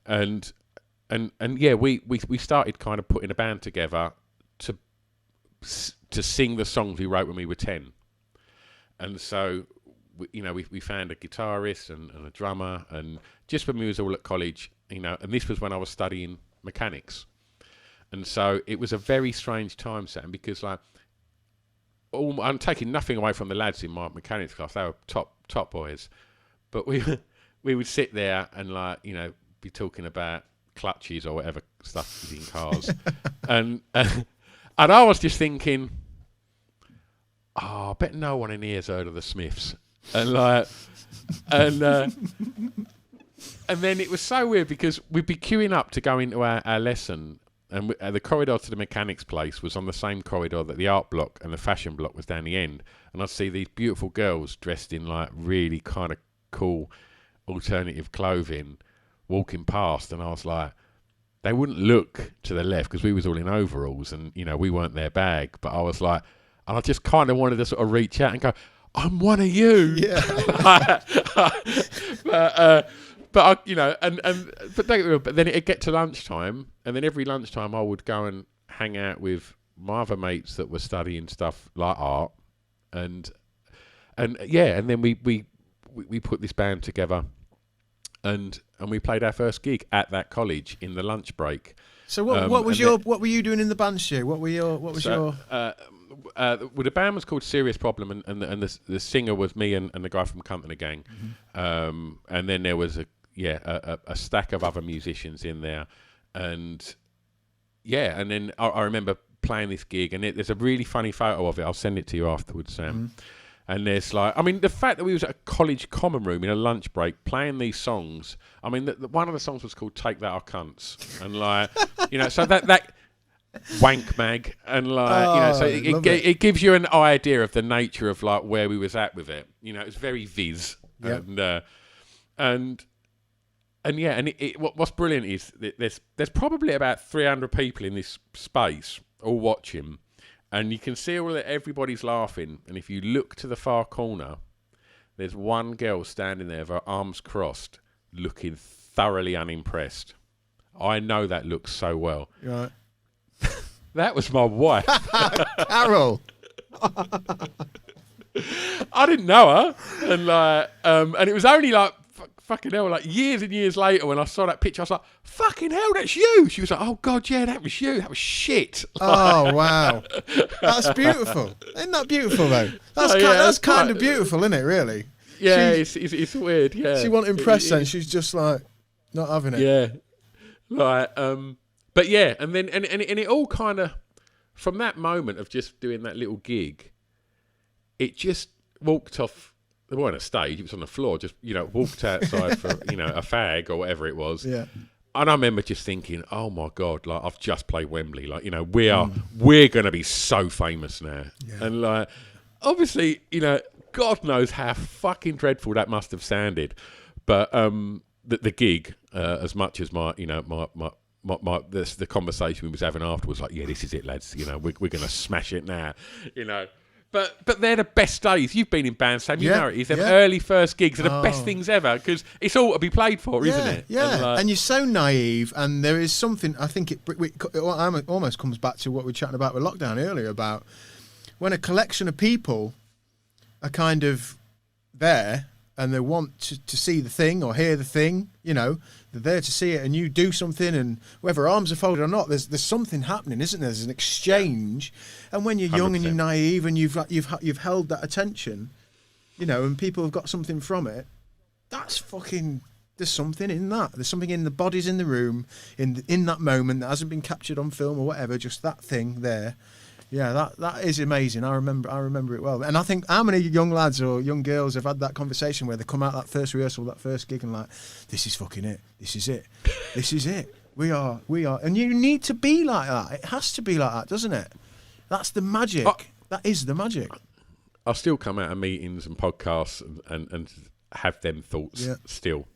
and yeah, we started kind of putting a band together to sing the songs we wrote when we were 10. And so, we found a guitarist and a drummer, and just when we was all at college, and this was when I was studying mechanics. And so it was a very strange time, Sam, because like, I'm taking nothing away from the lads in my mechanics class. They were top boys. But we would sit there and like, be talking about clutches or whatever stuff is in cars. and I was just thinking, I bet no one in here's heard of the Smiths. And like, and then it was so weird because we'd be queuing up to go into our lesson, and the corridor to the mechanics place was on the same corridor that the art block and the fashion block was down the end. And I'd see these beautiful girls dressed in like really kind of cool alternative clothing walking past, and I was like, they wouldn't look to the left because we was all in overalls and we weren't their bag, but I was like, and I just kind of wanted to sort of reach out and go, I'm one of you. Yeah. But then it'd get to lunchtime, and then every lunchtime I would go and hang out with my other mates that were studying stuff like art, and then we put this band together, and we played our first gig at that college in the lunch break. So what were you doing in the band, Stu? The band was called Serious Problem, and the singer was me and the guy from Company Gang, and then there was a stack of other musicians in there, and then I remember playing this gig, and there's a really funny photo of it. I'll send it to you afterwards, Sam. And there's like, I mean, the fact that we was at a college common room in a lunch break playing these songs. I mean, one of the songs was called "Take That, Our Cunts," and like, so that. Wank mag, and like, so it gives you an idea of the nature of like where we was at with it. It was very viz, yep. and what's brilliant is that there's probably about 300 people in this space all watching, and you can see everybody's laughing. And if you look to the far corner, there's one girl standing there with her arms crossed, looking thoroughly unimpressed. I know that look so well. Right. That was my wife. Carol. I didn't know her, and it was only like fucking hell, like years and years later when I saw that picture, I was like, "Fucking hell, that's you!" She was like, "Oh God, yeah, that was you. That was shit." Oh wow, that's beautiful. Isn't that beautiful though? That's kind of beautiful, isn't it? Really? Yeah, it's weird. Yeah, she wasn't impressed then. She's just like not having it. Yeah, like But yeah, and then and it all kind of, from that moment of just doing that little gig, it just walked off. It wasn't a stage; it was on the floor. Just walked outside for a fag or whatever it was. Yeah. And I remember just thinking, oh my God, like I've just played Wembley. Like we're going to be so famous now. Yeah. And like obviously, God knows how fucking dreadful that must have sounded. But the gig, as much as the conversation we was having afterwards, like, yeah, this is it, lads. We're going to smash it now. But they're the best days. You've been in bands, Sam. You know it. Them early first gigs are the best things ever because it's all to be played for, isn't it? Yeah. And you're so naive, and there is something. I think it almost comes back to what we were chatting about with lockdown earlier about when a collection of people are kind of there and they want to see the thing or hear the thing. They're there to see it, and you do something, and whether arms are folded or not, there's something happening, isn't there? There's an exchange, and when you're young 100%. And you're naive, and you've held that attention, and people have got something from it. That's fucking. There's something in that. There's something in the bodies in the room, in that moment that hasn't been captured on film or whatever. Just that thing there. Yeah, that is amazing. I remember it well. And I think how many young lads or young girls have had that conversation where they come out that first rehearsal, that first gig, and like, this is fucking it. This is it. This is it. We are. And you need to be like that. It has to be like that, doesn't it? That's the magic. That is the magic. I still come out of meetings and podcasts and have them thoughts still.